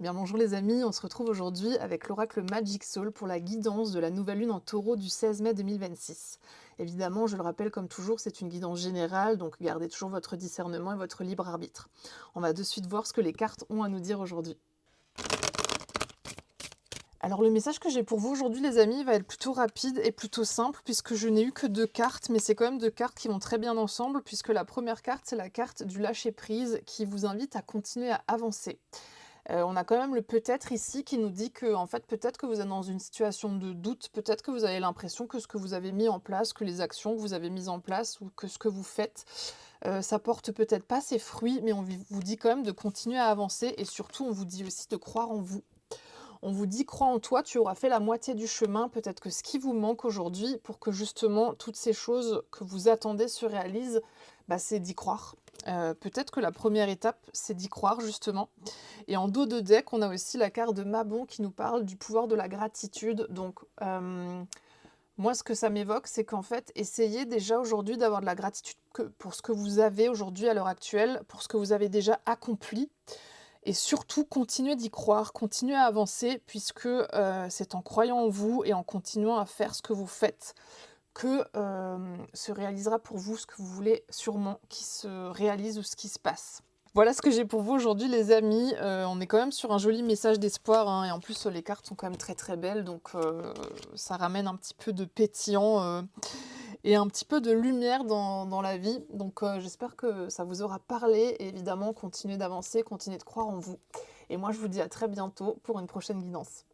Bien, bonjour les amis, on se retrouve aujourd'hui avec l'oracle Magic Soul pour la guidance de la nouvelle lune en taureau du 16 mai 2026. Évidemment, je le rappelle comme toujours, c'est une guidance générale, donc gardez toujours votre discernement et votre libre arbitre. On va de suite voir ce que les cartes ont à nous dire aujourd'hui. Alors le message que j'ai pour vous aujourd'hui les amis va être plutôt rapide et plutôt simple puisque je n'ai eu que deux cartes, mais c'est quand même deux cartes qui vont très bien ensemble puisque la première carte c'est la carte du lâcher prise qui vous invite à continuer à avancer. On a quand même le peut-être ici qui nous dit que, en fait, peut-être que vous êtes dans une situation de doute, peut-être que vous avez l'impression que ce que vous avez mis en place, que les actions que vous avez mises en place ou que ce que vous faites, ça porte peut-être pas ses fruits, mais vous dit quand même de continuer à avancer et surtout on vous dit aussi de croire en vous. On vous dit: «Crois en toi, tu auras fait la moitié du chemin». Peut-être que ce qui vous manque aujourd'hui pour que justement toutes ces choses que vous attendez se réalisent, bah, c'est d'y croire. Peut-être que la première étape, c'est d'y croire justement et en dos de deck, on a aussi la carte de Mabon qui nous parle du pouvoir de la gratitude. Donc, moi, ce que ça m'évoque, c'est qu'en fait, essayez déjà aujourd'hui d'avoir de la gratitude pour ce que vous avez aujourd'hui à l'heure actuelle, pour ce que vous avez déjà accompli. Et surtout, continuez d'y croire, continuez à avancer, puisque c'est en croyant en vous et en continuant à faire ce que vous faites que se réalisera pour vous ce que vous voulez sûrement qui se réalise ou ce qui se passe. Voilà ce que j'ai pour vous aujourd'hui les amis, on est quand même sur un joli message d'espoir, hein, et en plus, les cartes sont quand même très, très belles donc ça ramène un petit peu de pétillant, et un petit peu de lumière dans la vie donc j'espère que ça vous aura parlé et évidemment continuez d'avancer, continuez de croire en vous et moi je vous dis à très bientôt pour une prochaine guidance.